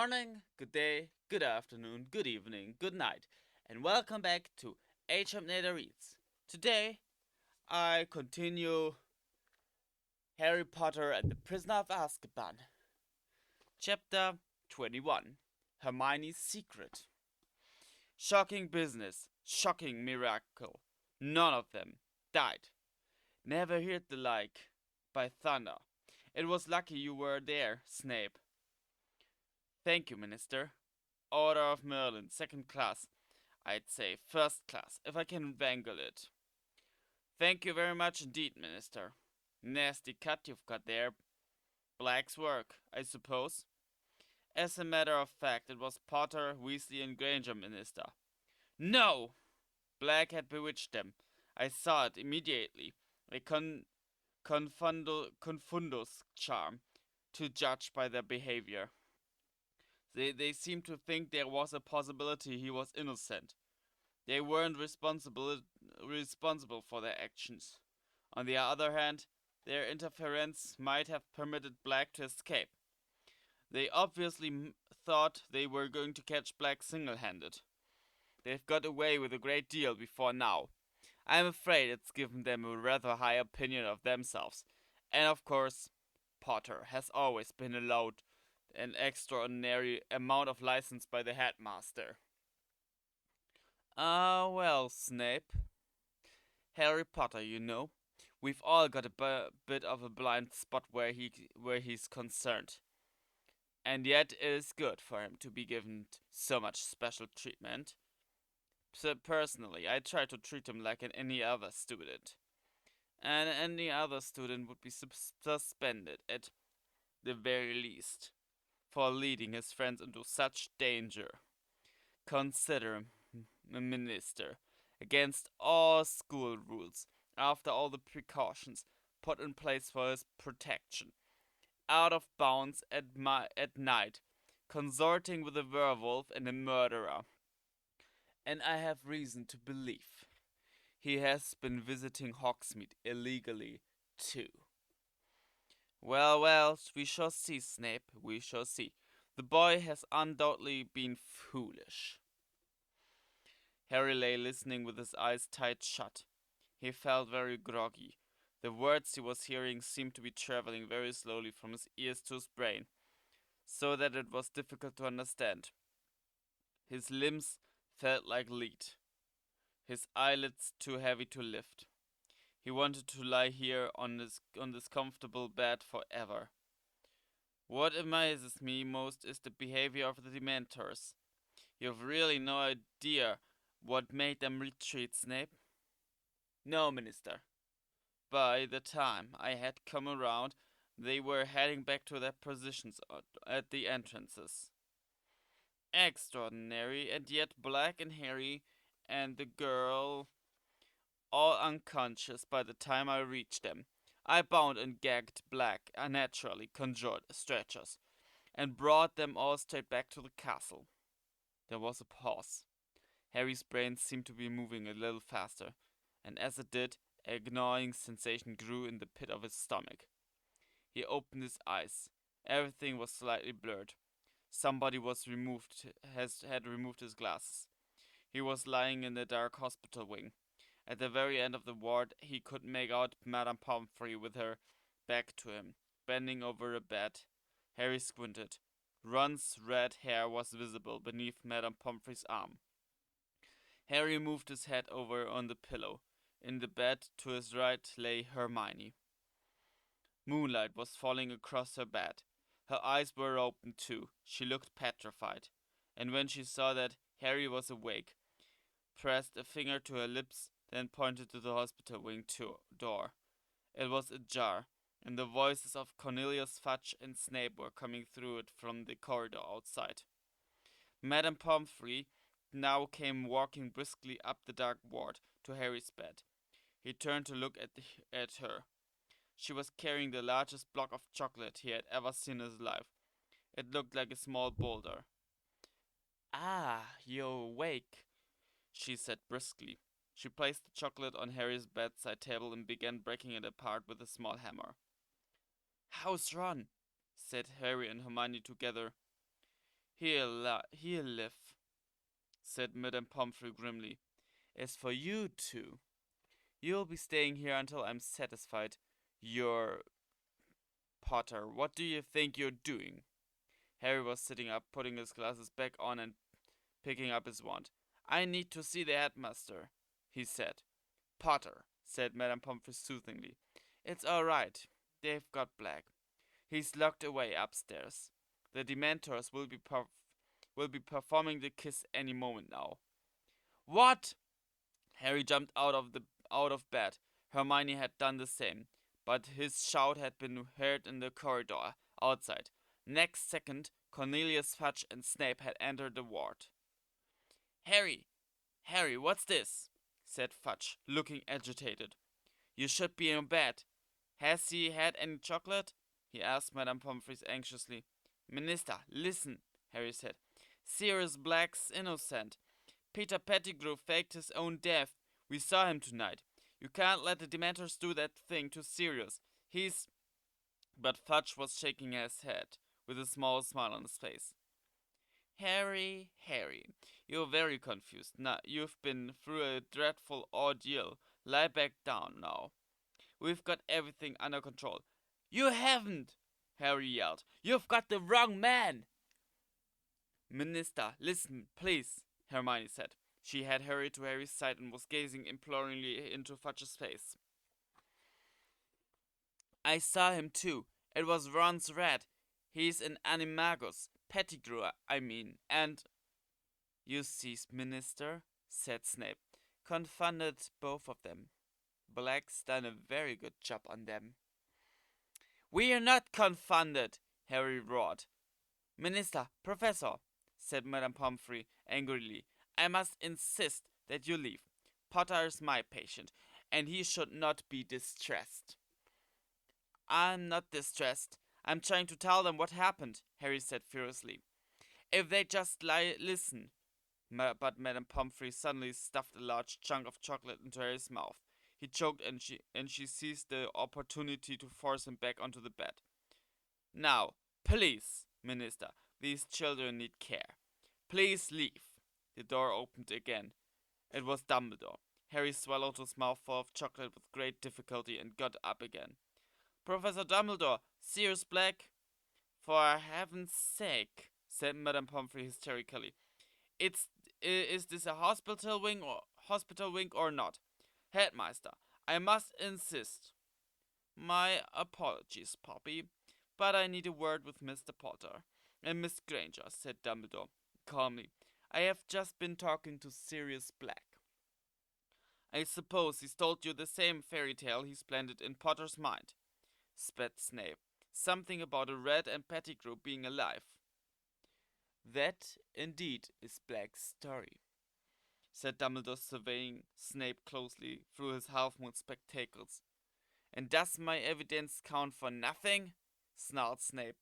morning, good day, good afternoon, good evening, good night, and welcome back to Achampnator Reads. Today, I continue Harry Potter and the Prisoner of Azkaban, Chapter 21, Hermione's Secret. Shocking business, shocking miracle. None of them died. Never heard the like. By thunder. It was lucky you were there, Snape. Thank you, Minister. Order of Merlin, second class. I'd say first class, if I can wangle it. Thank you very much indeed, Minister. Nasty cut you've got there. Black's work, I suppose. As a matter of fact, it was Potter, Weasley, and Granger, Minister. No! Black had bewitched them. I saw it immediately. A confundus charm, to judge by their behavior. They seemed to think there was a possibility he was innocent. They weren't responsible for their actions. On the other hand, their interference might have permitted Black to escape. They obviously thought they were going to catch Black single-handed. They've got away with a great deal before now. I'm afraid it's given them a rather high opinion of themselves. And of course, Potter has always been allowed an extraordinary amount of license by the headmaster. Ah, well, Snape. Harry Potter, you know. We've all got a bit of a blind spot where he's concerned. And yet it is good for him to be given so much special treatment. So personally, I try to treat him like any other student. And any other student would be suspended at the very least for leading his friends into such danger. Consider, Minister, against all school rules, after all the precautions put in place for his protection, out of bounds at night, consorting with a werewolf and a murderer. And I have reason to believe he has been visiting Hogsmeade illegally, too. Well, we shall see, Snape, we shall see. The boy has undoubtedly been foolish. Harry lay listening with his eyes tight shut. He felt very groggy. The words he was hearing seemed to be traveling very slowly from his ears to his brain, so that it was difficult to understand. His limbs felt like lead, his eyelids too heavy to lift. He wanted to lie here on this comfortable bed forever. What amazes me most is the behavior of the Dementors. You've really no idea what made them retreat, Snape? No, Minister. By the time I had come around, they were heading back to their positions at the entrances. Extraordinary, and yet Black and Harry and the girl all unconscious by the time I reached them. I bound and gagged Black, naturally conjured stretchers, and brought them all straight back to the castle. There was a pause. Harry's brain seemed to be moving a little faster, and as it did, a gnawing sensation grew in the pit of his stomach. He opened his eyes. Everything was slightly blurred. Somebody had removed his glasses. He was lying in the dark hospital wing. At the very end of the ward, he could make out Madame Pomfrey with her back to him, bending over a bed. Harry squinted. Ron's red hair was visible beneath Madame Pomfrey's arm. Harry moved his head over on the pillow. In the bed to his right lay Hermione. Moonlight was falling across her bed. Her eyes were open too. She looked petrified. And when she saw that Harry was awake, pressed a finger to her lips, then pointed to the hospital wing door. It was ajar, and the voices of Cornelius Fudge and Snape were coming through it from the corridor outside. Madame Pomfrey now came walking briskly up the dark ward to Harry's bed. He turned to look at her. She was carrying the largest block of chocolate he had ever seen in his life. It looked like a small boulder. "Ah, you're awake," she said briskly. She placed the chocolate on Harry's bedside table and began breaking it apart with a small hammer. "How's Ron?" said Harry and Hermione together. He'll live, said Madame Pomfrey grimly. As for you two, you'll be staying here until I'm satisfied. You're Potter. What do you think you're doing? Harry was sitting up, putting his glasses back on and picking up his wand. I need to see the headmaster, he said. Potter, said Madame Pomfrey soothingly. It's all right. They've got Black. He's locked away upstairs. The Dementors will be performing the kiss any moment now. What? Harry jumped out of bed. Hermione had done the same, but his shout had been heard in the corridor outside. Next second, Cornelius Fudge and Snape had entered the ward. Harry, Harry, what's this? Said Fudge, looking agitated. You should be in bed. Has he had any chocolate? He asked Madame Pomfrey anxiously. Minister, listen, Harry said. Sirius Black's innocent. Peter Pettigrew faked his own death. We saw him tonight. You can't let the Dementors do that thing to Sirius. He's... But Fudge was shaking his head, with a small smile on his face. Harry, Harry, you're very confused. Now, you've been through a dreadful ordeal. Lie back down now. We've got everything under control. You haven't, Harry yelled. You've got the wrong man. Minister, listen, please, Hermione said. She had hurried to Harry's side and was gazing imploringly into Fudge's face. I saw him too. It was Ron's rat. He's an animagus. Pettigrew, I mean, and... You see, Minister, said Snape. Confounded both of them. Black's done a very good job on them. We're not confounded, Harry roared. Minister, Professor, said Madame Pomfrey angrily, I must insist that you leave. Potter is my patient, and he should not be distressed. I'm not distressed. I'm trying to tell them what happened, Harry said furiously. If they just listen. But Madame Pomfrey suddenly stuffed a large chunk of chocolate into Harry's mouth. He choked and she seized the opportunity to force him back onto the bed. Now, please, Minister, these children need care. Please leave. The door opened again. It was Dumbledore. Harry swallowed his mouthful of chocolate with great difficulty and got up again. Professor Dumbledore, Sirius Black. For heaven's sake, said Madame Pomfrey hysterically. Is this a hospital wing or not? Headmaster, I must insist. My apologies, Poppy, but I need a word with Mr. Potter. And Miss Granger, said Dumbledore calmly. I have just been talking to Sirius Black. I suppose he's told you the same fairy tale he's planted in Potter's mind, spat Snape. Something about a rat and Pettigrew being alive. That, indeed, is Black's story, said Dumbledore, surveying Snape closely through his half-moon spectacles. And does my evidence count for nothing? Snarled Snape.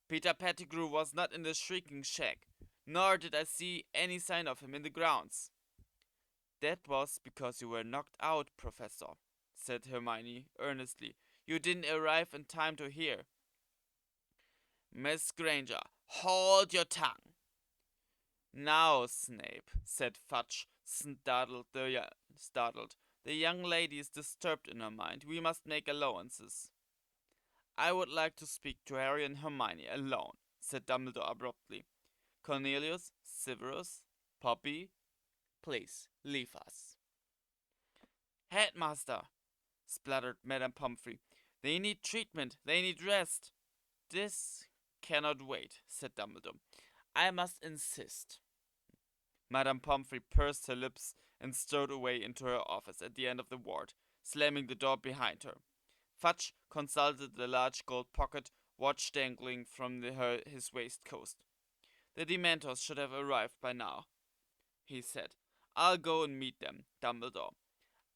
Peter Pettigrew was not in the shrieking shack, nor did I see any sign of him in the grounds. That was because you were knocked out, Professor, said Hermione earnestly. You didn't arrive in time to hear. Miss Granger, hold your tongue. Now, Snape, said Fudge, startled. The young lady is disturbed in her mind. We must make allowances. I would like to speak to Harry and Hermione alone, said Dumbledore abruptly. Cornelius, Severus, Poppy, please leave us. Headmaster, spluttered Madame Pomfrey. They need treatment. They need rest. This cannot wait, said Dumbledore. I must insist. Madame Pomfrey pursed her lips and strode away into her office at the end of the ward, slamming the door behind her. Fudge consulted the large gold pocket watch dangling from his waistcoat. The Dementors should have arrived by now, he said. I'll go and meet them, Dumbledore.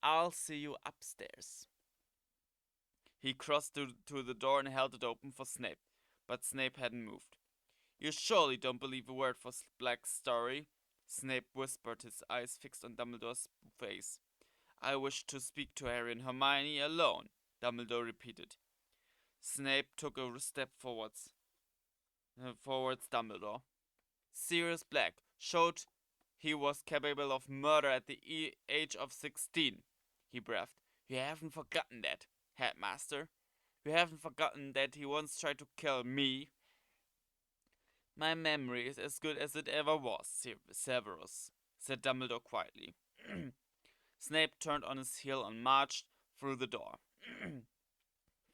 I'll see you upstairs. He crossed to the door and held it open for Snape, but Snape hadn't moved. You surely don't believe a word for Black's story? Snape whispered, his eyes fixed on Dumbledore's face. I wish to speak to Harry and Hermione alone, Dumbledore repeated. Snape took a step forwards Dumbledore. Sirius Black showed he was capable of murder at the age of 16, he breathed. You haven't forgotten that, headmaster. You haven't forgotten that he once tried to kill me. My memory is as good as it ever was, Severus, said Dumbledore quietly. Snape turned on his heel and marched through the door.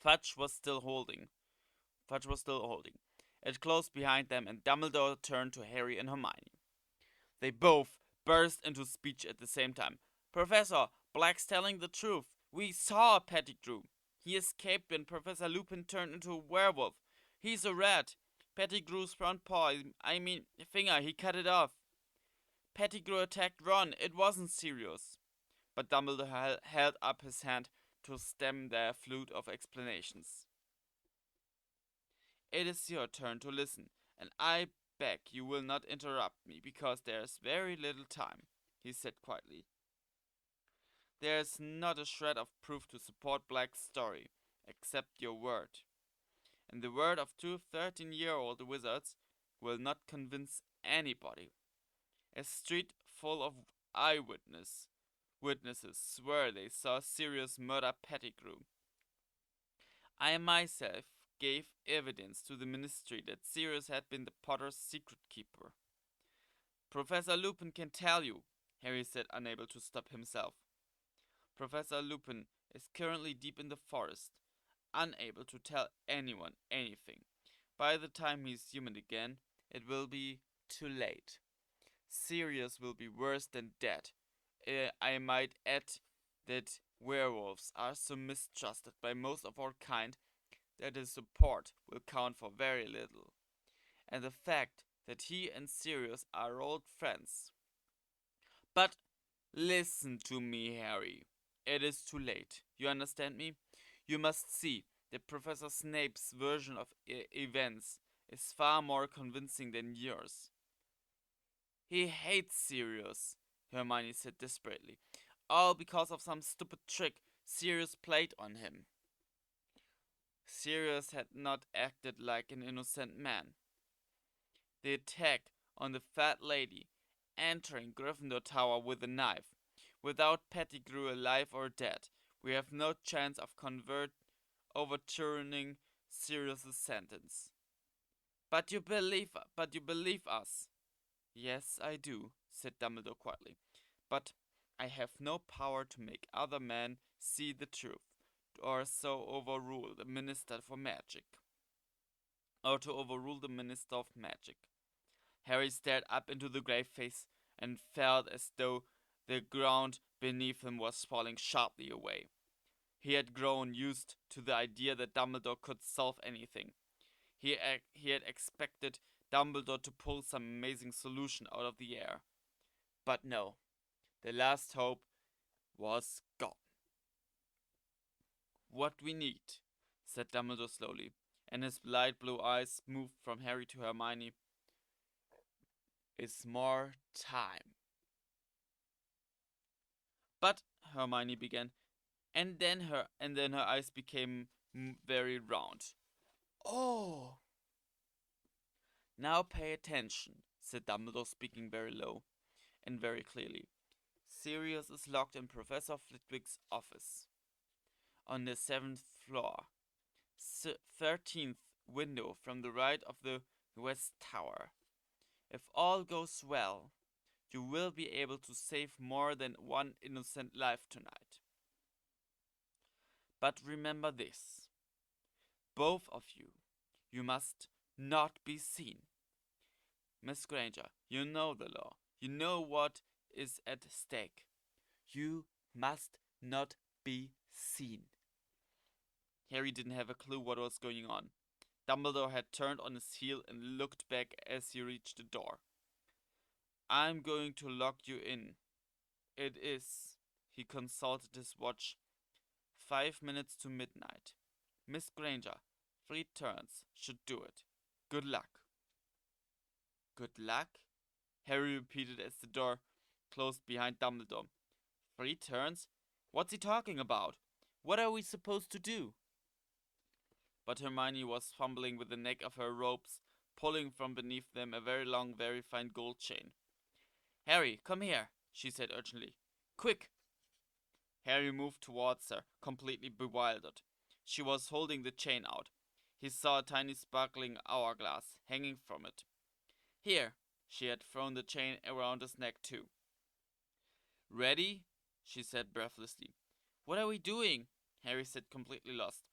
Fudge was still holding. Fudge was still holding. It closed behind them, and Dumbledore turned to Harry and Hermione. They both burst into speech at the same time. Professor, Black's telling the truth. We saw Pettigrew. He escaped when Professor Lupin turned into a werewolf. He's a rat. Pettigrew's front paw, finger, he cut it off. Pettigrew attacked Ron. It wasn't Sirius. But Dumbledore held up his hand to stem their flood of explanations. It is your turn to listen, and I beg you will not interrupt me, because there is very little time, he said quietly. There is not a shred of proof to support Black's story, except your word. And the word of two 13-year-old wizards will not convince anybody. A street full of witnesses swear they saw Sirius murder Pettigrew. I myself gave evidence to the ministry that Sirius had been the Potter's secret keeper. Professor Lupin can tell you, Harry said, unable to stop himself. Professor Lupin is currently deep in the forest, unable to tell anyone anything. By the time he's human again, it will be too late. Sirius will be worse than dead. I might add that werewolves are so mistrusted by most of our kind that his support will count for very little. And the fact that he and Sirius are old friends. But listen to me, Harry. It is too late. You understand me? You must see that Professor Snape's version of events is far more convincing than yours. He hates Sirius, Hermione said desperately. All because of some stupid trick Sirius played on him. Sirius had not acted like an innocent man. The attack on the fat lady, entering Gryffindor Tower with a knife, without Pettigrew alive or dead, we have no chance of overturning Sirius's sentence. But you believe us. Yes, I do, said Dumbledore quietly. But I have no power to make other men see the truth, or so overrule the Minister for Magic. Or to overrule the Minister of Magic. Harry stared up into the grey face and felt as though the ground beneath him was falling sharply away. He had grown used to the idea that Dumbledore could solve anything. He had expected Dumbledore to pull some amazing solution out of the air. But no, the last hope was gone. What we need, said Dumbledore slowly, and his light blue eyes moved from Harry to Hermione, is more time. But Hermione began, and then her eyes became very round. Oh! Now pay attention, said Dumbledore, speaking very low and very clearly. Sirius is locked in Professor Flitwick's office. On the 7th floor. 13th window from the right of the West Tower. If all goes well, you will be able to save more than one innocent life tonight. But remember this. Both of you must not be seen. Miss Granger, you know the law. You know what is at stake. You must not be seen. Harry didn't have a clue what was going on. Dumbledore had turned on his heel and looked back as he reached the door. I'm going to lock you in. It is, he consulted his watch, 5 minutes to midnight. Miss Granger, 3 turns should do it. Good luck. Good luck? Harry repeated as the door closed behind Dumbledore. 3 turns? What's he talking about? What are we supposed to do? But Hermione was fumbling with the neck of her robes, pulling from beneath them a very long, very fine gold chain. "Harry, come here," she said urgently. "Quick!" Harry moved towards her, completely bewildered. She was holding the chain out. He saw a tiny sparkling hourglass hanging from it. "Here!" She had thrown the chain around his neck too. "Ready?" she said breathlessly. "What are we doing?" Harry said, completely lost.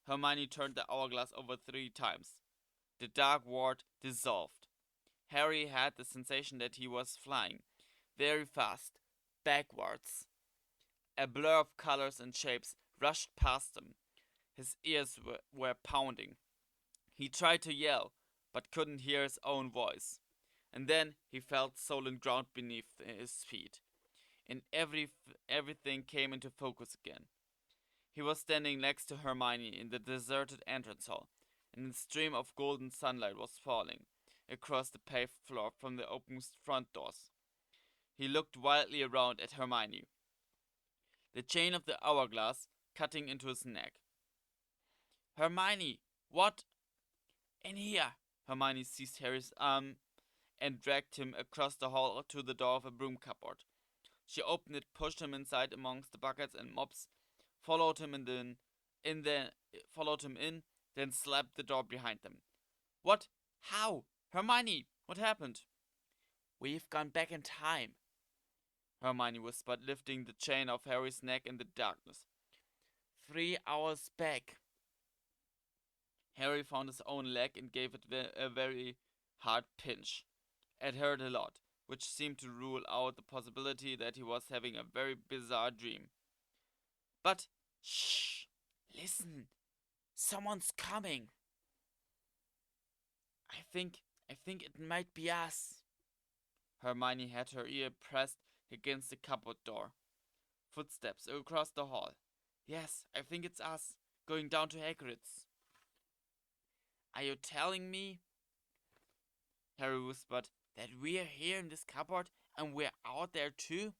Hermione turned the hourglass over 3 times. The dark ward dissolved. Harry had the sensation that he was flying, very fast, backwards. A blur of colors and shapes rushed past him. His ears were pounding. He tried to yell, but couldn't hear his own voice. And then he felt solid ground beneath his feet, and everything came into focus again. He was standing next to Hermione in the deserted entrance hall, and a stream of golden sunlight was falling across the paved floor from the open front doors. He looked wildly around at Hermione, the chain of the hourglass cutting into his neck. "Hermione, what?" "In here!" Hermione seized Harry's arm and dragged him across the hall to the door of a broom cupboard. She opened it, pushed him inside amongst the buckets and mops, followed him in, then slapped the door behind them. "What? How? Hermione, what happened?" "We've gone back in time," Hermione whispered, lifting the chain off Harry's neck in the darkness. 3 hours back. Harry found his own leg and gave it a very hard pinch. It hurt a lot, which seemed to rule out the possibility that he was having a very bizarre dream. "But, shh! Listen! Someone's coming!" I think it might be us." Hermione had her ear pressed against the cupboard door. Footsteps across the hall. "Yes, I think it's us, going down to Hagrid's." "Are you telling me," Harry whispered, "that we're here in this cupboard and we're out there too?"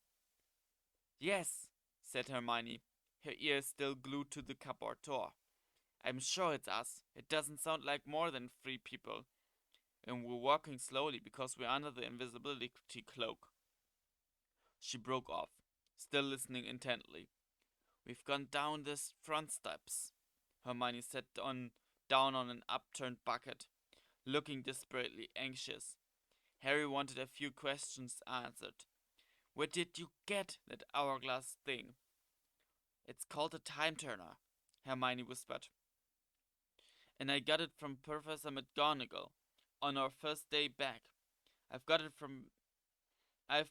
"Yes," said Hermione, her ears still glued to the cupboard door. "I'm sure it's us. It doesn't sound like more than 3 people. And we're walking slowly because we're under the invisibility cloak." She broke off, still listening intently. "We've gone down this front steps." Hermione sat down on an upturned bucket, looking desperately anxious. Harry wanted a few questions answered. "Where did you get that hourglass thing?" "It's called a time turner," Hermione whispered. "And I got it from Professor McGonagall on our first day back. I've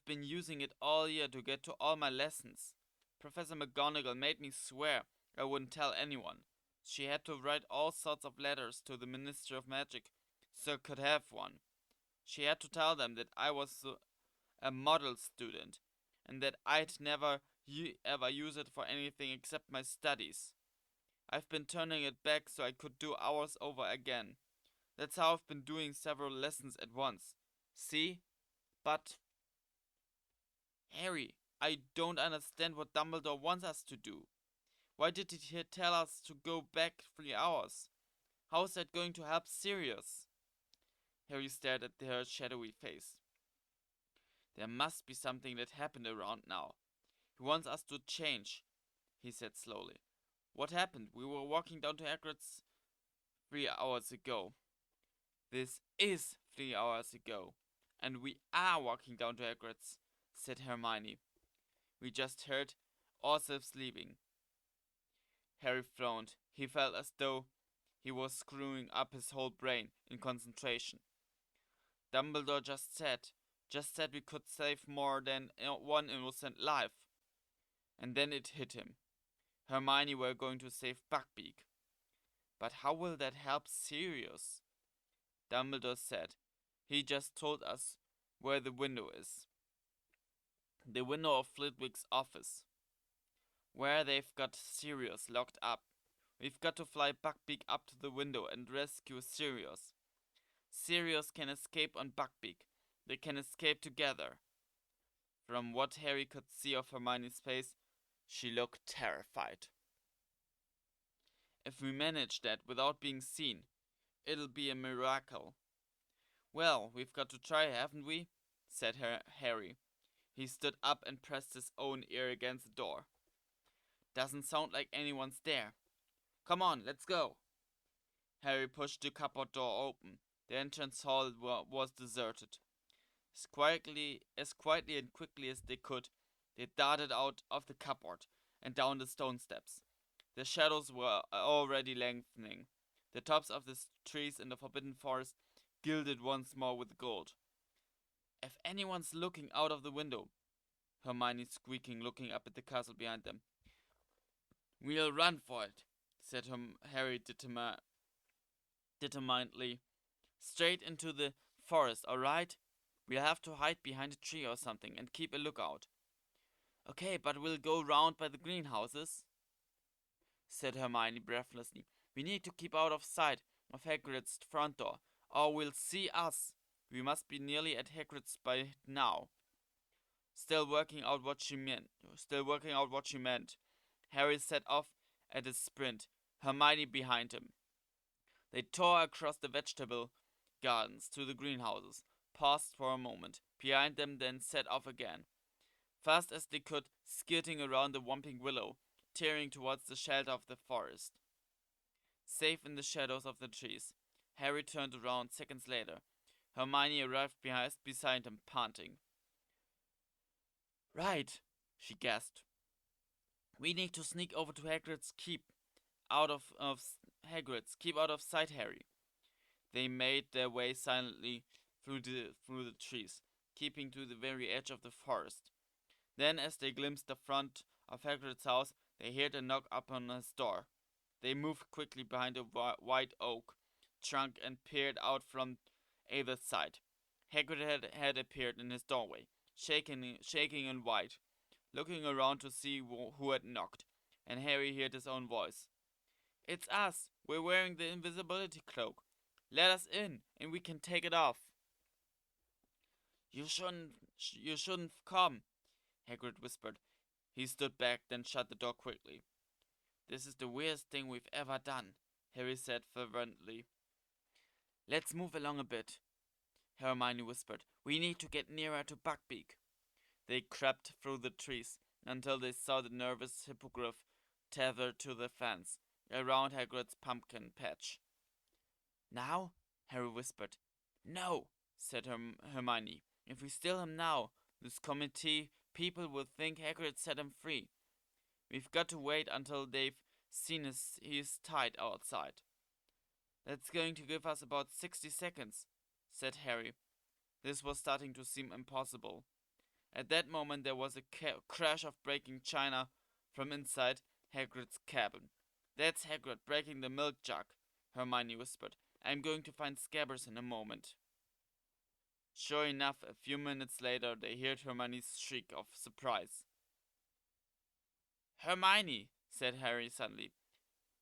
been using it all year to get to all my lessons. Professor McGonagall made me swear I wouldn't tell anyone. She had to write all sorts of letters to the Ministry of Magic so I could have one. She had to tell them that I was a model student and that I'd never ever use it for anything except my studies. I've been turning it back so I could do hours over again. That's how I've been doing several lessons at once. See? But, Harry, I don't understand what Dumbledore wants us to do. Why did he tell us to go back 3 hours? How is that going to help Sirius?" Harry stared at her shadowy face. "There must be something that happened around now. He wants us to change," he said slowly. "What happened? We were walking down to Hagrid's 3 hours ago." "This is 3 hours ago, and we are walking down to Hagrid's," said Hermione. "We just heard ourselves leaving." Harry frowned. He felt as though he was screwing up his whole brain in concentration. "Dumbledore just said we could save more than one innocent life." And then it hit him. Hermione were going to save Buckbeak. "But how will that help Sirius?" Dumbledore said. "He just told us where the window is. The window of Flitwick's office. Where they've got Sirius locked up. We've got to fly Buckbeak up to the window and rescue Sirius. Sirius can escape on Buckbeak. They can escape together." From what Harry could see of Hermione's face, she looked terrified. "If we manage that without being seen, it'll be a miracle," Well, we've got to try, haven't we? Said Harry. He stood up and pressed his own ear against the door. Doesn't sound like anyone's there. Come on, let's go. Harry pushed the cupboard door open. The entrance hall was deserted. As quietly and quickly as they could, they darted out of the cupboard and down the stone steps. The shadows were already lengthening. The tops of the trees in the Forbidden Forest gilded once more with gold. If anyone's looking out of the window, Hermione squeaking, looking up at the castle behind them. We'll run for it, said Harry determinedly. Straight into the forest, alright? We'll have to hide behind a tree or something and keep a lookout. Okay, but we'll go round by the greenhouses, said Hermione breathlessly. We need to keep out of sight of Hagrid's front door, or we'll see us. We must be nearly at Hagrid's by now. Still working out what she meant. Harry set off at a sprint, Hermione behind him. They tore across the vegetable gardens to the greenhouses, paused for a moment behind them, then set off again. Fast as they could, skirting around the whomping willow, tearing towards the shelter of the forest. Safe in the shadows of the trees, Harry turned around seconds later. Hermione arrived beside him, panting. Right, she gasped. We need to sneak over to Hagrid's keep. Keep out of sight, Harry. They made their way silently through the trees, keeping to the very edge of the forest. Then, as they glimpsed the front of Hagrid's house, they heard a knock upon his door. They moved quickly behind a white oak trunk and peered out from either side. Hagrid had appeared in his doorway, shaking and white, looking around to see who had knocked, and Harry heard his own voice. It's us! We're wearing the invisibility cloak. Let us in, and we can take it off. You shouldn't come, Hagrid whispered. He stood back, then shut the door quickly. This is the weirdest thing we've ever done, Harry said fervently. Let's move along a bit, Hermione whispered. We need to get nearer to Buckbeak. They crept through the trees until they saw the nervous hippogriff tethered to the fence around Hagrid's pumpkin patch. Now? Harry whispered. No, said Hermione. If we steal him now, this committee people will think Hagrid set him free. We've got to wait until they've seen he's tied outside. That's going to give us about 60 seconds, said Harry. This was starting to seem impossible. At that moment there was a crash of breaking china from inside Hagrid's cabin. That's Hagrid breaking the milk jug, Hermione whispered. I'm going to find Scabbers in a moment. Sure enough, a few minutes later they heard Hermione's shriek of surprise. Hermione, said Harry suddenly.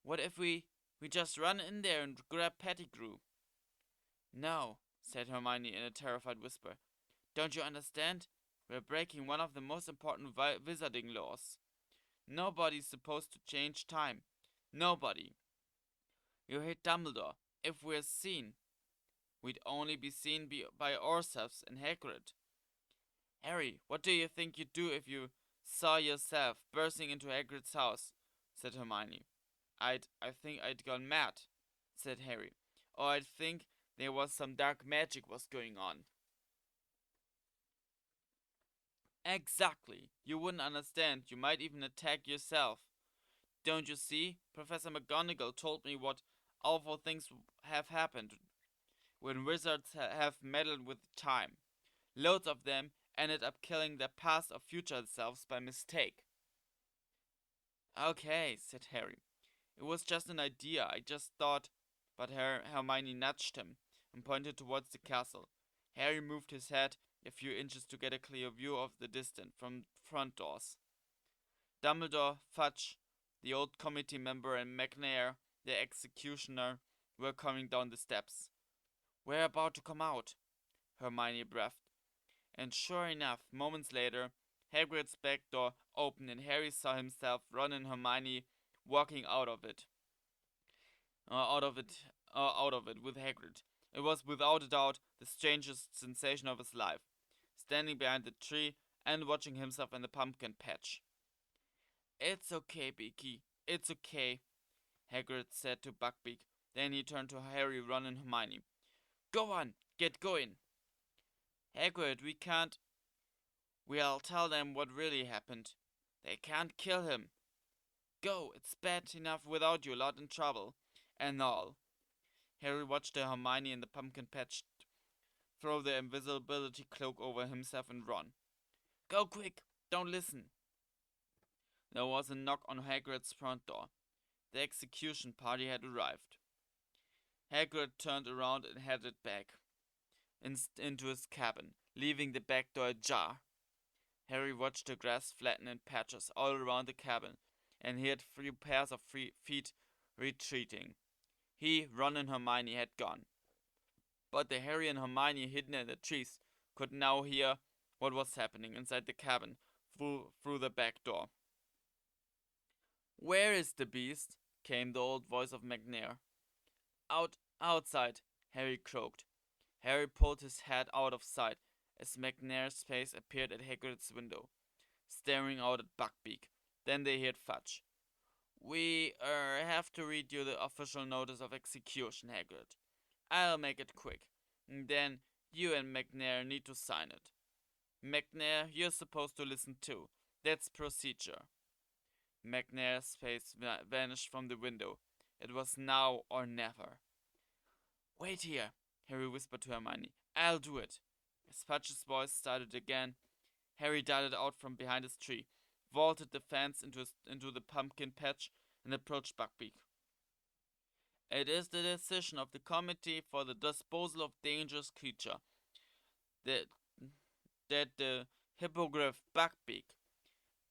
What if we just run in there and grab Pettigrew? No, said Hermione in a terrified whisper. Don't you understand? We're breaking one of the most important wizarding laws. Nobody's supposed to change time. Nobody. You hit Dumbledore. If we're seen, we'd only be seen by ourselves and Hagrid. Harry, what do you think you'd do if you saw yourself bursting into Hagrid's house? Said Hermione. I think I'd gone mad, said Harry. Or I'd think there was some dark magic was going on. Exactly. You wouldn't understand. You might even attack yourself. Don't you see? Professor McGonagall told me what awful things have happened when wizards have meddled with time. Loads of them ended up killing their past or future selves by mistake. Okay, said Harry. It was just an idea. I just thought. But Hermione nudged him and pointed towards the castle. Harry moved his head a few inches to get a clear view of the distance from front doors. Dumbledore, Fudge, the old committee member, and McNair, the executioner, were coming down the steps. We're about to come out, Hermione breathed. And sure enough, moments later, Hagrid's back door opened and Harry saw himself, Ron and Hermione walking out of it with Hagrid. It was without a doubt the strangest sensation of his life, standing behind the tree and watching himself in the pumpkin patch. It's okay, Beaky. It's okay, Hagrid said to Buckbeak. Then he turned to Harry, Ron, and Hermione. Go on, get going. Hagrid, we can't. We'll tell them what really happened. They can't kill him. Go, it's bad enough without you, a lot in trouble. And all. Harry watched Hermione in the pumpkin patch throw the invisibility cloak over himself and Ron. Go quick, don't listen. There was a knock on Hagrid's front door. The execution party had arrived. Hagrid turned around and headed back into his cabin, leaving the back door ajar. Harry watched the grass flatten in patches all around the cabin, and he heard 3 pairs of feet retreating. He, Ron, and Hermione had gone. But the Harry and Hermione hidden in the trees could now hear what was happening inside the cabin through the back door. Where is the beast? Came the old voice of McNair. Outside, Harry croaked. Harry pulled his head out of sight as McNair's face appeared at Hagrid's window, staring out at Buckbeak. Then they heard Fudge. We have to read you the official notice of execution, Hagrid. I'll make it quick. And then you and McNair need to sign it. McNair, you're supposed to listen too. That's procedure. McNair's face vanished from the window. It was now or never. Wait here, Harry whispered to Hermione. I'll do it. As Fudge's voice started again, Harry darted out from behind his tree, vaulted the fence into the pumpkin patch, and approached Buckbeak. It is the decision of the Committee for the Disposal of Dangerous Creature that the hippogriff Buckbeak,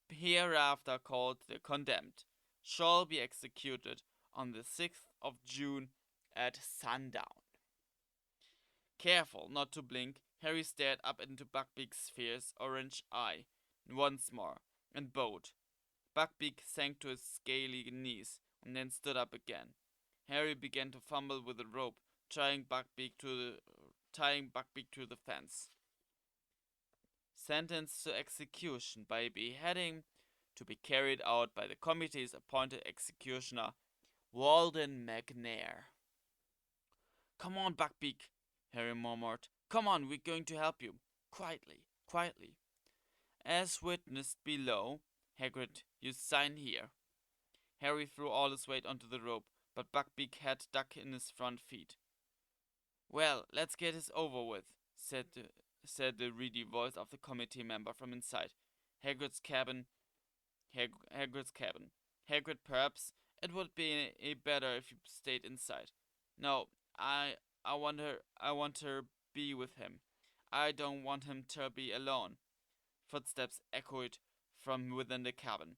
hereafter called the Condemned, shall be executed on the 6th of June at sundown. Careful not to blink, Harry stared up into Buckbeak's fierce orange eye once more and bowed. Buckbeak sank to his scaly knees and then stood up again. Harry began to fumble with the rope, tying Buckbeak to the fence. Sentenced to execution by beheading, to be carried out by the committee's appointed executioner, Walden McNair. Come on, Buckbeak, Harry murmured. Come on, we're going to help you. Quietly, quietly. As witnessed below, Hagrid, you sign here. Harry threw all his weight onto the rope, but Buckbeak had dug in his front feet. Well, let's get this over with, said the reedy voice of the committee member from inside Hagrid's cabin. Hagrid, perhaps it would be better if you stayed inside. No, I want her be with him. I don't want him to be alone. Footsteps echoed from within the cabin.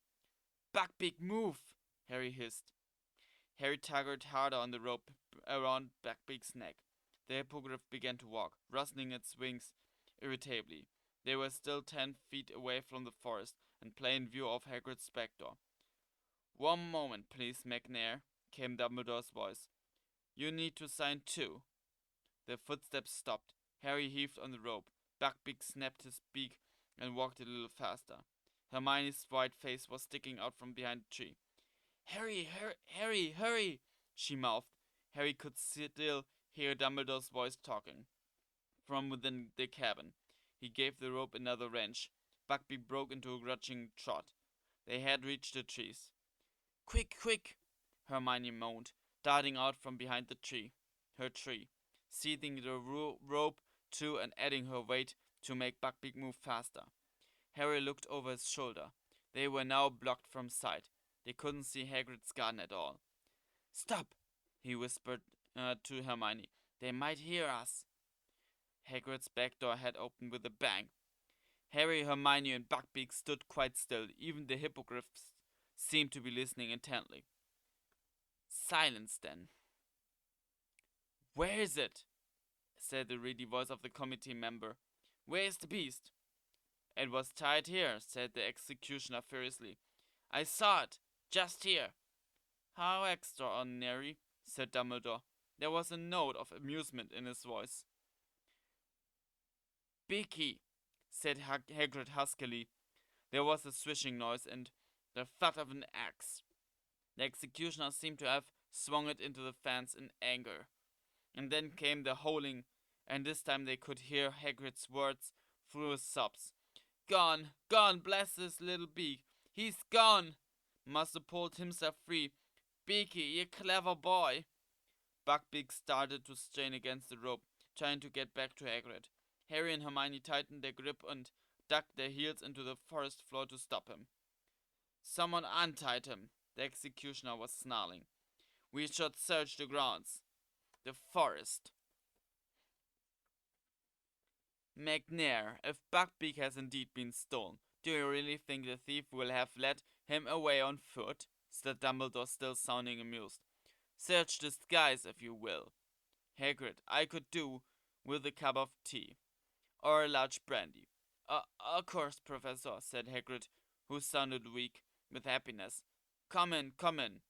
Buckbeak, move! Harry hissed. Harry tugged harder on the rope around Buckbeak's neck. The hippogriff began to walk, rustling its wings irritably. They were still 10 feet away from the forest, in plain view of Hagrid's back door. One moment, please, McNair, came Dumbledore's voice. You need to sign too. The footsteps stopped. Harry heaved on the rope. Buckbeak snapped his beak and walked a little faster. Hermione's white face was sticking out from behind the tree. Harry, hurry, she mouthed. Harry could still hear Dumbledore's voice talking from within the cabin. He gave the rope another wrench. Buckbeak broke into a grudging trot. They had reached the trees. Quick, quick, Hermione moaned, darting out from behind her tree, seizing the rope too and adding her weight to make Buckbeak move faster. Harry looked over his shoulder. They were now blocked from sight. They couldn't see Hagrid's garden at all. Stop, he whispered to Hermione. They might hear us. Hagrid's back door had opened with a bang. Harry, Hermione, and Buckbeak stood quite still. Even the hippogriffs seemed to be listening intently. Silence, then. Where is it? Said the reedy voice of the committee member. Where is the beast? It was tied here, said the executioner furiously. I saw it, just here. How extraordinary, said Dumbledore. There was a note of amusement in his voice. "Beaky," said Hagrid huskily. There was a swishing noise and the thud of an axe. The executioner seemed to have swung it into the fence in anger. And then came the howling, and this time they could hear Hagrid's words through his sobs. "Gone! Gone! Bless his little beak! He's gone!" Master pulled himself free. "Beaky, you clever boy!" Buckbeak started to strain against the rope, trying to get back to Hagrid. Harry and Hermione tightened their grip and dug their heels into the forest floor to stop him. "Someone untied him," the executioner was snarling. "We should search the grounds. The forest." "McNair, if Buckbeak has indeed been stolen, do you really think the thief will have led him away on foot?" said Dumbledore, still sounding amused. "Search the skies if you will. Hagrid, I could do with a cup of tea. Or a large brandy." Of course, Professor," said Hagrid, who sounded weak with happiness. Come in, come in."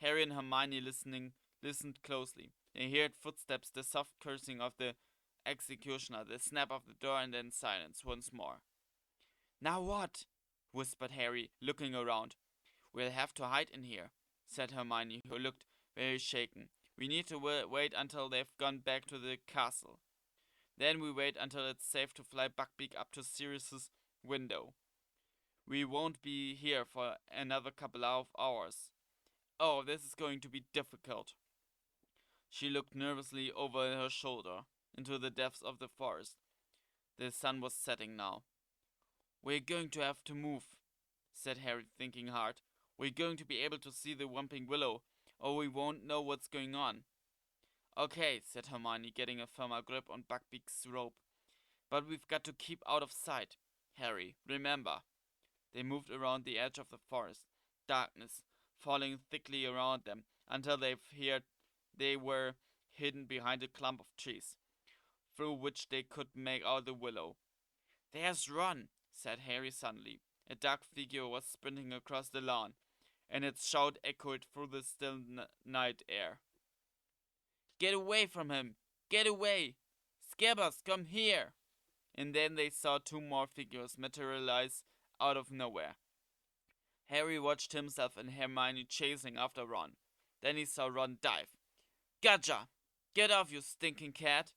Harry and Hermione listened closely. They heard footsteps, the soft cursing of the executioner, the snap of the door, and then silence once more. "Now what?" whispered Harry, looking around. "We'll have to hide in here," said Hermione, who looked very shaken. "We need to wait until they've gone back to the castle. Then we wait until it's safe to fly Buckbeak up to Sirius's window. We won't be here for another couple of hours. Oh, this is going to be difficult." She looked nervously over her shoulder into the depths of the forest. The sun was setting now. "We're going to have to move," said Harry, thinking hard. "We're going to be able to see the Whomping Willow, or we won't know what's going on." "Okay," said Hermione, getting a firmer grip on Buckbeak's rope. "But we've got to keep out of sight, Harry, remember." They moved around the edge of the forest, darkness falling thickly around them until they were hidden behind a clump of trees, through which they could make out the willow. "There's Ron," said Harry suddenly. A dark figure was sprinting across the lawn, and its shout echoed through the still night air. "Get away from him! Get away! Scabbers, come here!" And then they saw two more figures materialize out of nowhere. Harry watched himself and Hermione chasing after Ron. Then he saw Ron dive. "Gotcha! Get off, you stinking cat!"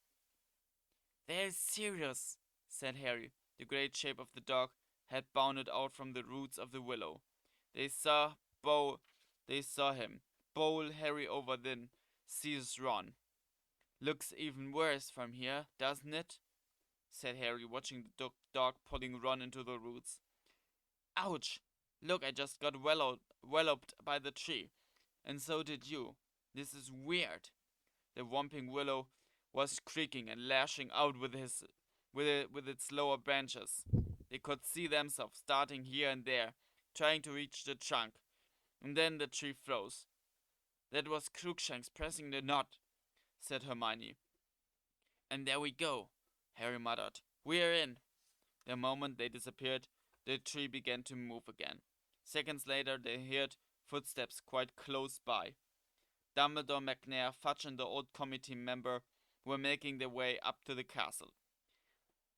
"There's Sirius," said Harry. The great shape of the dog had bounded out from the roots of the willow. They saw him bowl Harry over, then seize Ron. "Looks even worse from here, doesn't it?" said Harry, watching the dog pulling Ron into the roots. "Ouch! Look, I just got walloped by the tree. And so did you. This is weird." The Whomping Willow was creaking and lashing out with its lower branches. They could see themselves starting here and there, trying to reach the trunk. And then the tree froze. "That was Crookshanks pressing the knot," said Hermione. "And there we go," Harry muttered. "We're in." The moment they disappeared, the tree began to move again. Seconds later, they heard footsteps quite close by. Dumbledore, McNair, Fudge, and the old committee member were making their way up to the castle.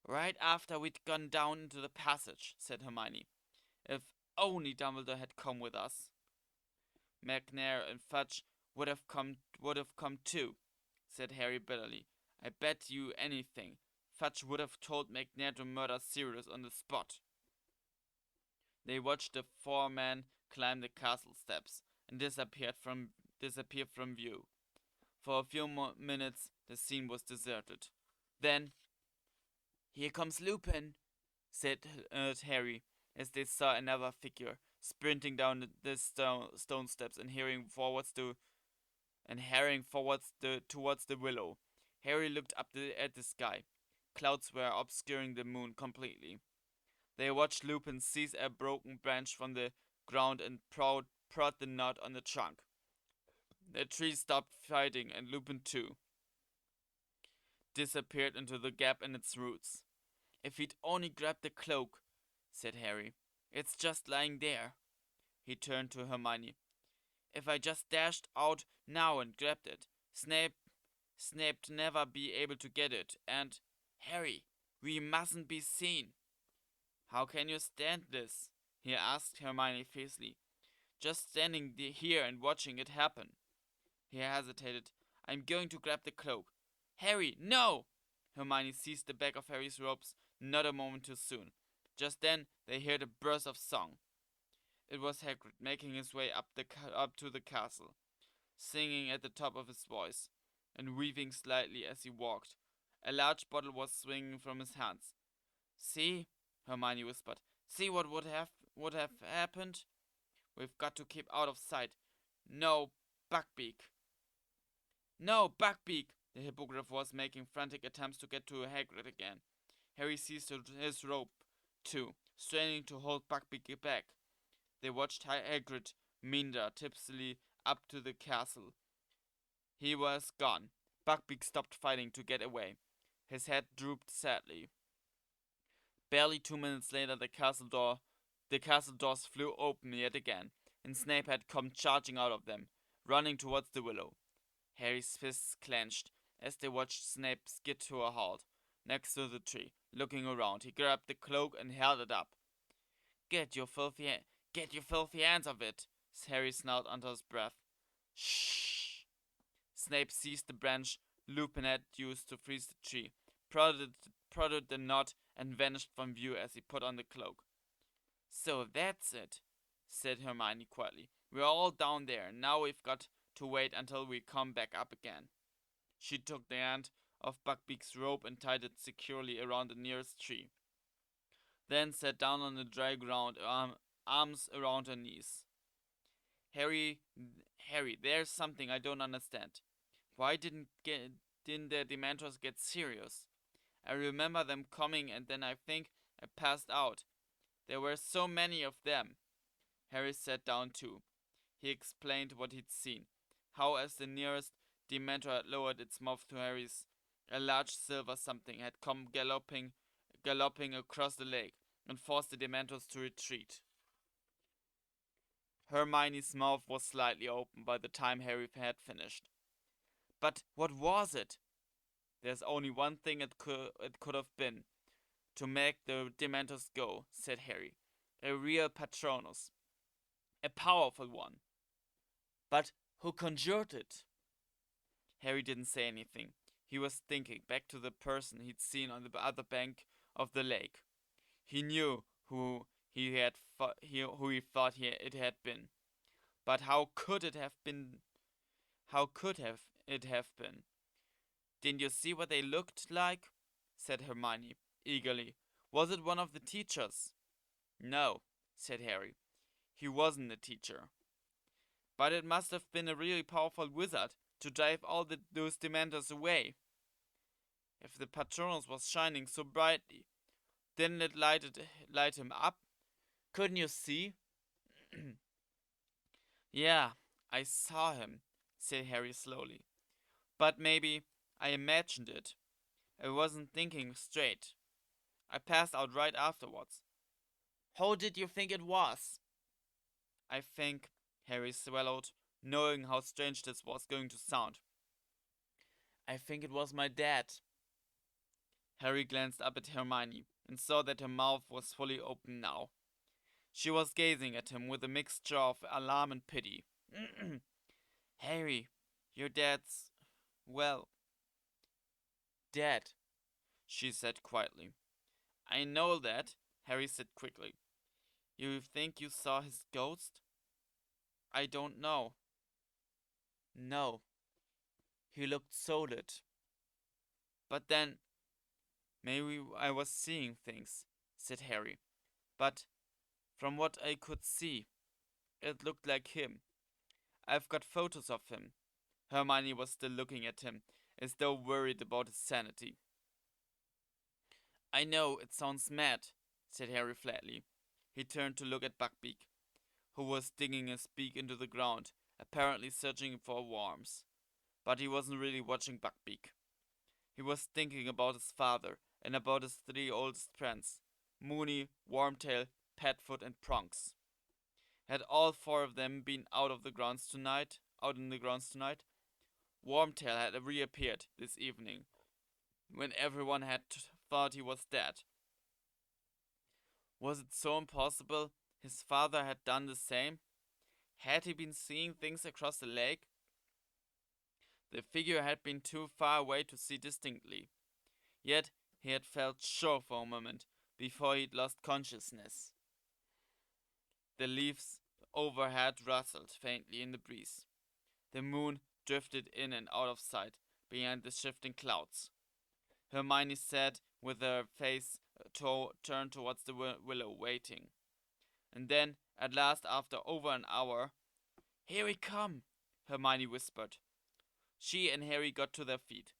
"Right after we'd gone down into the passage," said Hermione. "If only Dumbledore had come with us." "McNair and Fudge would have come too," said Harry bitterly. "I bet you anything Fudge would have told McNair to murder Sirius on the spot." They watched the four men climb the castle steps and disappear from view. For a few minutes, the scene was deserted. Then, "Here comes Lupin," said Harry, as they saw another figure sprinting down the stone steps and hurrying forwards towards the willow. Harry looked up at the sky. Clouds were obscuring the moon completely. They watched Lupin seize a broken branch from the ground and prod the knot on the trunk. The tree stopped fighting, and Lupin too disappeared into the gap in its roots. "If he'd only grabbed the cloak," said Harry. "It's just lying there." He turned to Hermione. "If I just dashed out now and grabbed it, Snape Snape'd never be able to get it, and Harry, we mustn't be seen. How can you stand this? He asked Hermione fiercely. Just standing here and watching it happen. He hesitated. I'm going to grab the cloak. Harry, no! Hermione seized the back of Harry's robes, not a moment too soon. Just then, they heard a burst of song. It was Hagrid making his way up to the castle, singing at the top of his voice, and weaving slightly as he walked. A large bottle was swinging from his hands. See, Hermione whispered. See what would have happened? We've got to keep out of sight. No, Buckbeak. No, Buckbeak! The hippogriff was making frantic attempts to get to Hagrid again. Harry seized his rope, too, straining to hold Buckbeak back. They watched Hagrid meander tipsily up to the castle. He was gone. Buckbeak stopped fighting to get away. His head drooped sadly. Barely 2 minutes later, the castle doors flew open yet again, and Snape had come charging out of them, running towards the willow. Harry's fists clenched as they watched Snape skid to a halt next to the tree. Looking around, he grabbed the cloak and held it up. Get your filthy hands off it, Harry snarled under his breath. Shh! Snape seized the branch Lupin had used to freeze the tree, prodded the knot, and vanished from view as he put on the cloak. So that's it, said Hermione quietly. We're all down there, and now we've got to wait until we come back up again. She took the end of Buckbeak's rope and tied it securely around the nearest tree. Then sat down on the dry ground, arms around her knees. Harry, there's something I don't understand. Why didn't the Dementors get Sirius? I remember them coming, and then I think I passed out. There were so many of them. Harry sat down too. He explained what he'd seen. How, as the nearest Dementor had lowered its mouth to Harry's, a large silver something had come galloping across the lake and forced the Dementors to retreat. Hermione's mouth was slightly open by the time Harry had finished. But what was it? There's only one thing it could have been. To make the Dementors go, said Harry. A real Patronus. A powerful one. But who conjured it? Harry didn't say anything. He was thinking back to the person he'd seen on the other bank of the lake. He knew who he thought it had been. But how could it have been? How could it have been? Didn't you see what they looked like? Said Hermione, eagerly. Was it one of the teachers? No, said Harry. He wasn't a teacher. But it must have been a really powerful wizard to drive all those Dementors away. If the Patronus was shining so brightly, didn't it light him up? Couldn't you see? Yeah, I saw him, said Harry slowly. But maybe I imagined it. I wasn't thinking straight. I passed out right afterwards. How did you think it was? I think, Harry swallowed, knowing how strange this was going to sound. I think it was my dad. Harry glanced up at Hermione and saw that her mouth was fully open now. She was gazing at him with a mixture of alarm and pity. Harry, your dad's, well, dead, she said quietly. I know that, Harry said quickly. You think you saw his ghost? I don't know. No. He looked solid. But then, maybe I was seeing things, said Harry. But from what I could see, it looked like him. I've got photos of him. Hermione was still looking at him, as though worried about his sanity. I know, it sounds mad, said Harry flatly. He turned to look at Buckbeak, who was digging his beak into the ground, apparently searching for worms. But he wasn't really watching Buckbeak. He was thinking about his father and about his three oldest friends, Moony, Wormtail, Padfoot, and Prongs. Had all four of them been out in the grounds tonight? Wormtail had reappeared this evening, when everyone had thought he was dead. Was it so impossible his father had done the same? Had he been seeing things across the lake? The figure had been too far away to see distinctly, yet he had felt sure for a moment before he'd lost consciousness. The leaves overhead rustled faintly in the breeze. The moon drifted in and out of sight behind the shifting clouds. Hermione sat with her face turned towards the willow, waiting. And then, at last, after over an hour, "Here we come!" Hermione whispered. She and Harry got to their feet.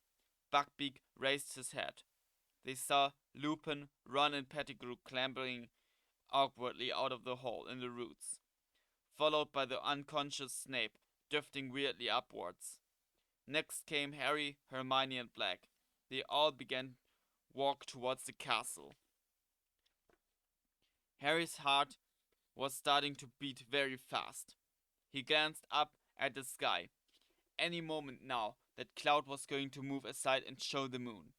Buckbeak raised his head. They saw Lupin, Ron, and Pettigrew clambering awkwardly out of the hole in the roots, followed by the unconscious Snape drifting weirdly upwards. Next came Harry, Hermione, and Black. They all began walk towards the castle. Harry's heart was starting to beat very fast. He glanced up at the sky. Any moment now, that cloud was going to move aside and show the moon.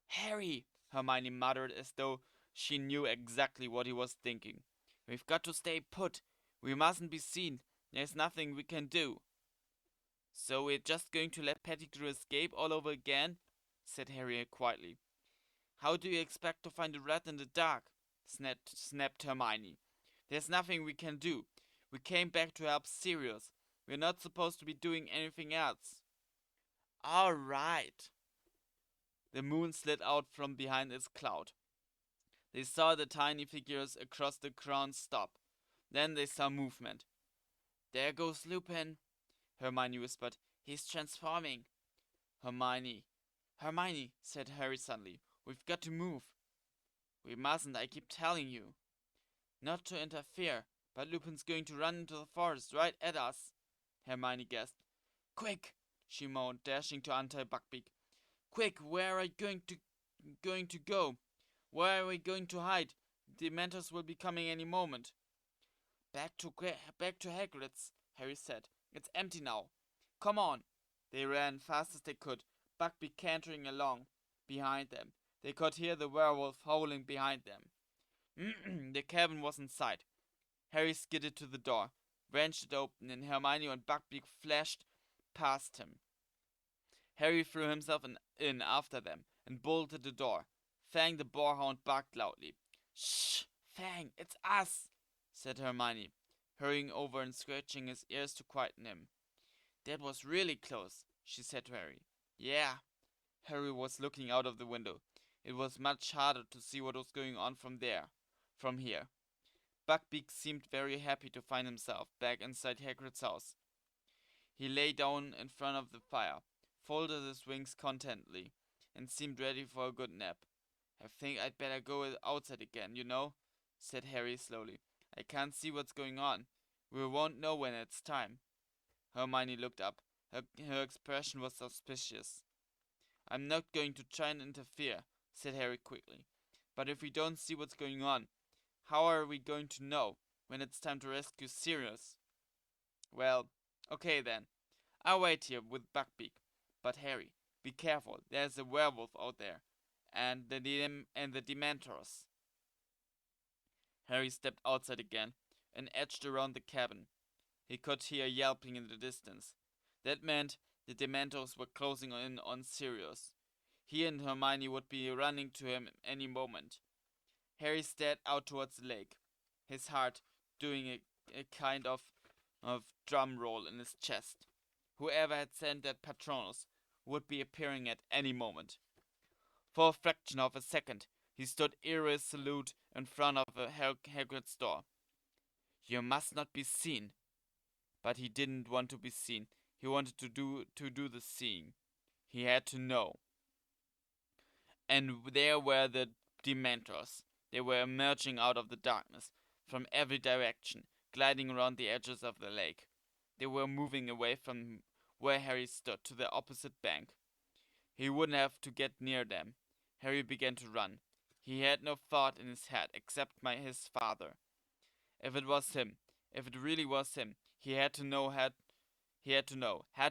"Harry!" Hermione muttered as though she knew exactly what he was thinking. "We've got to stay put. We mustn't be seen. There's nothing we can do." "So we're just going to let Pettigrew escape all over again?" said Harry quietly. "How do you expect to find a rat in the dark?" snapped Hermione. "There's nothing we can do. We came back to help Sirius. We're not supposed to be doing anything else." "All right." The moon slid out from behind its cloud. They saw the tiny figures across the ground stop. Then they saw movement. "There goes Lupin," Hermione whispered. "He's transforming." "Hermione. Hermione," said Harry suddenly. "We've got to move." "We mustn't, I keep telling you." "Not to interfere, but Lupin's going to run into the forest right at us," Hermione gasped. "Quick!" she moaned, dashing to untie Buckbeak. "Quick, where are you going to go? Where are we going to hide? The Dementors will be coming any moment." Back to Hagrid's," Harry said. "It's empty now. Come on." They ran fast as they could, Buckbeak cantering along behind them. They could hear the werewolf howling behind them. The cabin was in sight. Harry skidded to the door, wrenched it open, and Hermione and Buckbeak flashed past him. Harry threw himself in after them and bolted the door. Fang the boarhound barked loudly. "Shh, Fang, it's us," said Hermione, hurrying over and scratching his ears to quieten him. "That was really close," she said to Harry. "Yeah." Harry was looking out of the window. It was much harder to see what was going on from here. Buckbeak seemed very happy to find himself back inside Hagrid's house. He lay down in front of the fire, folded his wings contentedly, and seemed ready for a good nap. "I think I'd better go outside again, said Harry slowly. "I can't see what's going on. We won't know when it's time." Hermione looked up. Her expression was suspicious. "I'm not going to try and interfere," said Harry quickly. "But if we don't see what's going on, how are we going to know when it's time to rescue Sirius?" "Well, okay then. I'll wait here with Buckbeak. But Harry, be careful. There's a werewolf out there, and the Dementors." Harry stepped outside again and edged around the cabin. He could hear yelping in the distance. That meant the Dementors were closing in on Sirius. He and Hermione would be running to him any moment. Harry stared out towards the lake, his heart doing a kind of drum roll in his chest. Whoever had sent that Patronus would be appearing at any moment. For a fraction of a second, he stood irresolute in front of Hagrid's door. "You must not be seen." But he didn't want to be seen. He wanted to do the seeing. He had to know. And there were the Dementors. They were emerging out of the darkness from every direction, gliding around the edges of the lake. They were moving away from where Harry stood to the opposite bank. He wouldn't have to get near them. Harry began to run. He had no thought in his head except his father. If it was him, if it really was him, he had to know, had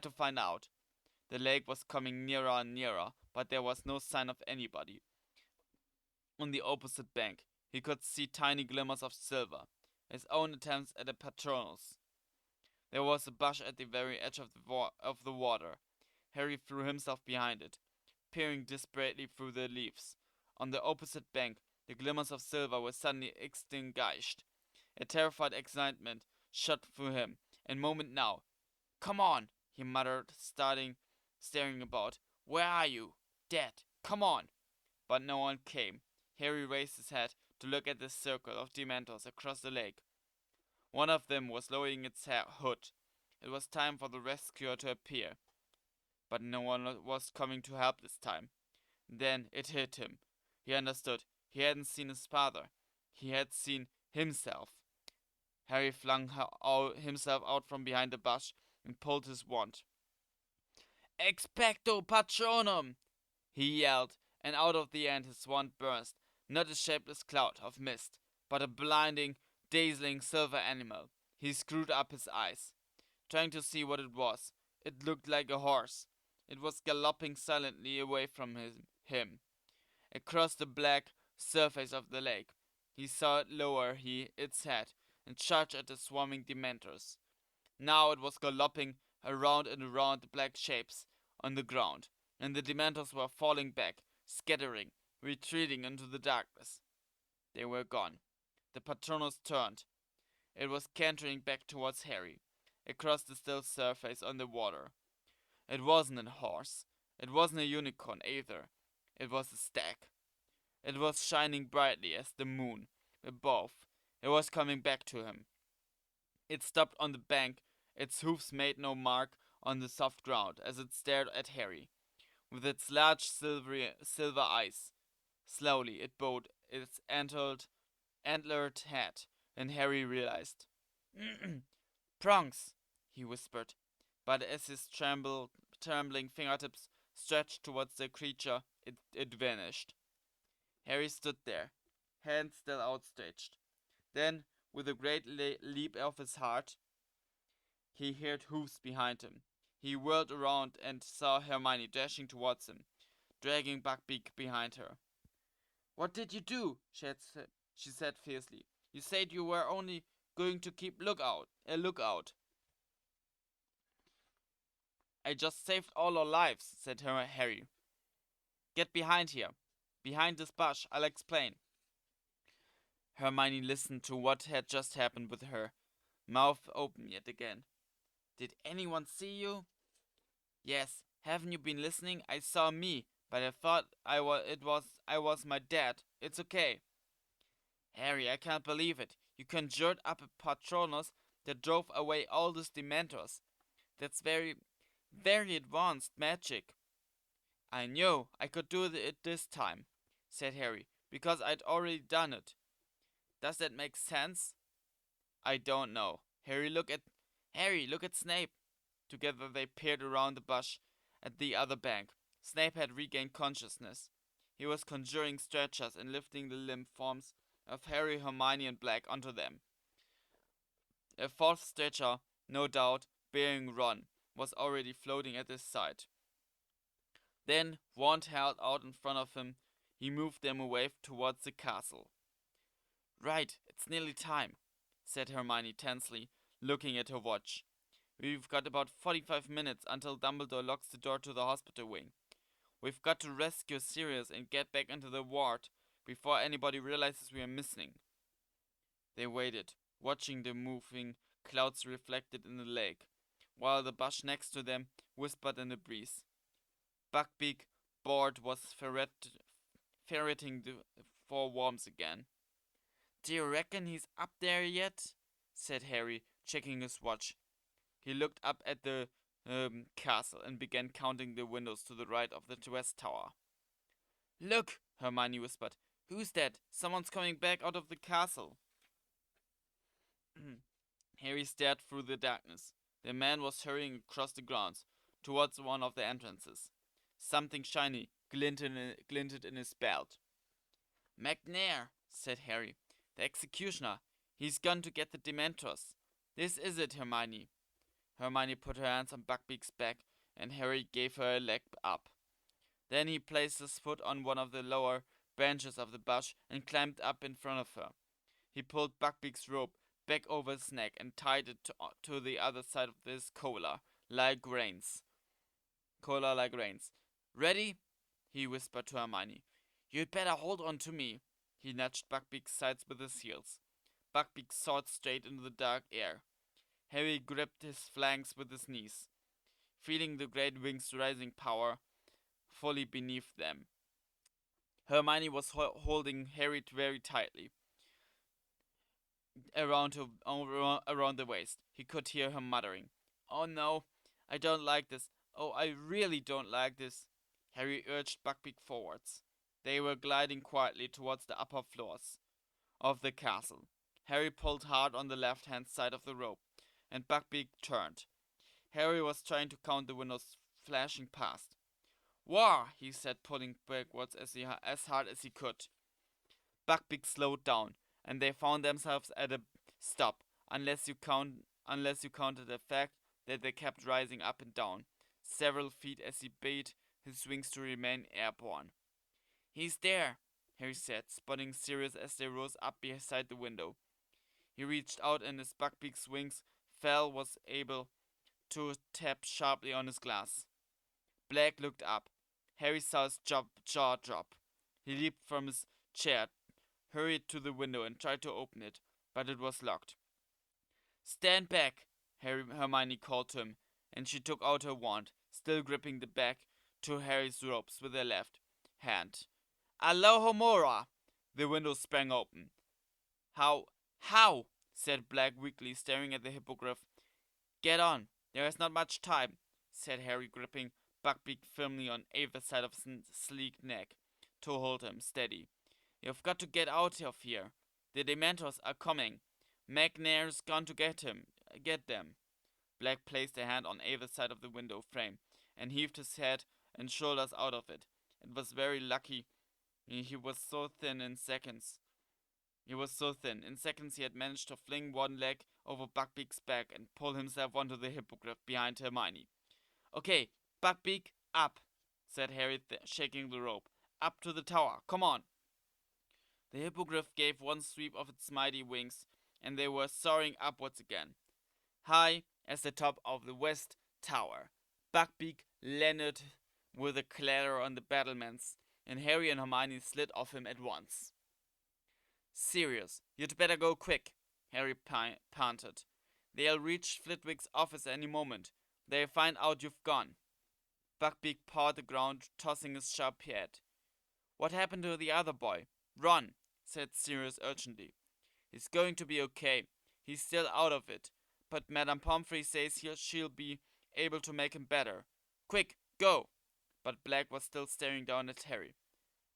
to find out. The lake was coming nearer and nearer, but there was no sign of anybody. On the opposite bank, he could see tiny glimmers of silver, his own attempts at a Patronus. There was a bush at the very edge of the water. Harry threw himself behind it, peering desperately through the leaves. On the opposite bank, the glimmers of silver were suddenly extinguished. A terrified excitement shot through him. A moment now. Come on, he muttered, staring about. Where are you? Dead. Come on. But no one came. Harry raised his head to look at the circle of Dementors across the lake. One of them was lowering its hood. It was time for the rescuer to appear. But no one was coming to help this time. Then it hit him. He understood. He hadn't seen his father. He had seen himself. Harry flung himself out from behind the bush and pulled his wand. Expecto Patronum! He yelled, and out of the end his wand burst, not a shapeless cloud of mist, but a blinding, dazzling silver animal. He screwed up his eyes, trying to see what it was. It looked like a horse. It was galloping silently away from him, across the black surface of the lake. He saw it lower its head and charge at the swarming Dementors. Now it was galloping around and around the black shapes on the ground, and the Dementors were falling back, scattering, retreating into the darkness. They were gone. The Patronus turned. It was cantering back towards Harry, across the still surface on the water. It wasn't a horse. It wasn't a unicorn either. It was a stag. It was shining brightly as the moon above. It was coming back to him. It stopped on the bank. Its hoofs made no mark on the soft ground as it stared at Harry, with its large silver eyes. Slowly it bowed its antlered head, and Harry realized. Prongs, he whispered, but as his trembling fingertips stretched towards the creature, it vanished. Harry stood there, hands still outstretched. Then, with a great leap of his heart, he heard hoofs behind him. He whirled around and saw Hermione dashing towards him, dragging Buckbeak behind her. What did you do? She said fiercely. You said you were only going to keep a lookout. I just saved all our lives, said Harry. Get behind here. Behind this bush, I'll explain. Hermione listened to what had just happened with her, mouth open yet again. Did anyone see you? Yes, haven't you been listening? I saw me, but I thought I was my dad. It's okay. Harry, I can't believe it. You conjured up a Patronus that drove away all those Dementors. That's very, very advanced magic. I knew I could do it this time, said Harry, because I'd already done it. Does that make sense? I don't know. Harry, look at Snape. Together they peered around the bush at the other bank. Snape had regained consciousness. He was conjuring stretchers and lifting the limp forms of Harry, Hermione, and Black onto them. A fourth stretcher, no doubt, bearing Ron, was already floating at his side. Then, wand held out in front of him, he moved them away towards the castle. Right, it's nearly time, said Hermione tensely, looking at her watch. We've got about 45 minutes until Dumbledore locks the door to the hospital wing. We've got to rescue Sirius and get back into the ward before anybody realizes we are missing. They waited, watching the moving clouds reflected in the lake, while the bush next to them whispered in the breeze. Buckbeak, bored, was ferreting the four worms again. Do you reckon he's up there yet? Said Harry, checking his watch. He looked up at the castle and began counting the windows to the right of the west tower. Look, Hermione whispered. Who's that? Someone's coming back out of the castle. Harry stared through the darkness. The man was hurrying across the grounds, towards one of the entrances. Something shiny glinted in his belt. McNair, said Harry. The executioner. He's gone to get the Dementors. This is it, Hermione. Hermione put her hands on Buckbeak's back and Harry gave her a leg up. Then he placed his foot on one of the lower branches of the bush and climbed up in front of her. He pulled Buckbeak's rope back over his neck and tied it to the other side of his collar, like reins. Ready? He whispered to Hermione. You'd better hold on to me. He nudged Buckbeak's sides with his heels. Buckbeak soared straight into the dark air. Harry gripped his flanks with his knees, feeling the great wings' rising power fully beneath them. Hermione was holding Harry very tightly around the waist. He could hear her muttering, "Oh no, I don't like this. Oh, I really don't like this." Harry urged Buckbeak forwards. They were gliding quietly towards the upper floors of the castle. Harry pulled hard on the left-hand side of the rope, and Buckbeak turned. Harry was trying to count the windows flashing past. "Wah!" he said, pulling backwards as hard as he could. Buckbeak slowed down, and they found themselves at a stop, unless you counted the fact that they kept rising up and down, several feet as he bade his wings to remain airborne. "He's there," Harry said, spotting Sirius as they rose up beside the window. He reached out and as Buckbeak's wings fell was able to tap sharply on his glass. Black looked up. Harry saw his jaw drop. He leaped from his chair, hurried to the window and tried to open it, but it was locked. "Stand back," Hermione called to him, and she took out her wand, still gripping the back to Harry's ropes with her left hand. "Alohomora!" The window sprang open. How? Said Black weakly, staring at the hippogriff. "Get on. There is not much time," said Harry, gripping Buckbeak firmly on either side of his sleek neck to hold him steady. "You've got to get out of here. The Dementors are coming. McNair's gone to get them." Black placed a hand on either side of the window frame and heaved his head and shoulders out of it. It was very lucky he was so thin in seconds. In seconds he had managed to fling one leg over Buckbeak's back and pull himself onto the hippogriff behind Hermione. "Okay, Buckbeak, up," said Harry, shaking the rope. "Up to the tower, come on." The hippogriff gave one sweep of its mighty wings, and they were soaring upwards again. High as the top of the west tower, Buckbeak landed with a clatter on the battlements, and Harry and Hermione slid off him at once. "Sirius, you'd better go quick," Harry panted. "They'll reach Flitwick's office any moment. They'll find out you've gone." Buckbeak pawed the ground, tossing his sharp head. "What happened to the other boy?" "Run," said Sirius urgently. "He's going to be okay. He's still out of it. But Madame Pomfrey says she'll be able to make him better. Quick, go!" But Black was still staring down at Harry.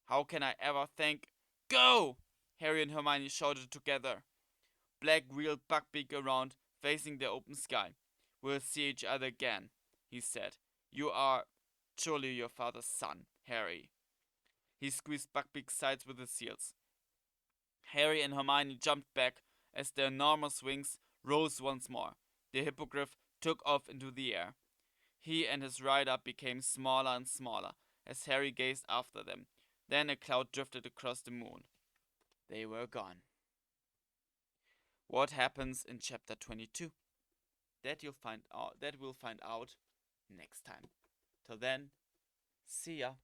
"How can I ever thank—" "Go!" Harry and Hermione shouted together. Black wheeled Buckbeak around, facing the open sky. "We'll see each other again," he said. "You are surely your father's son, Harry." He squeezed Buckbeak's sides with his heels. Harry and Hermione jumped back as their enormous wings rose once more. The hippogriff took off into the air. He and his rider became smaller and smaller as Harry gazed after them. Then a cloud drifted across the moon. They were gone. What happens in chapter 22? That we'll find out next time. Till then, see ya.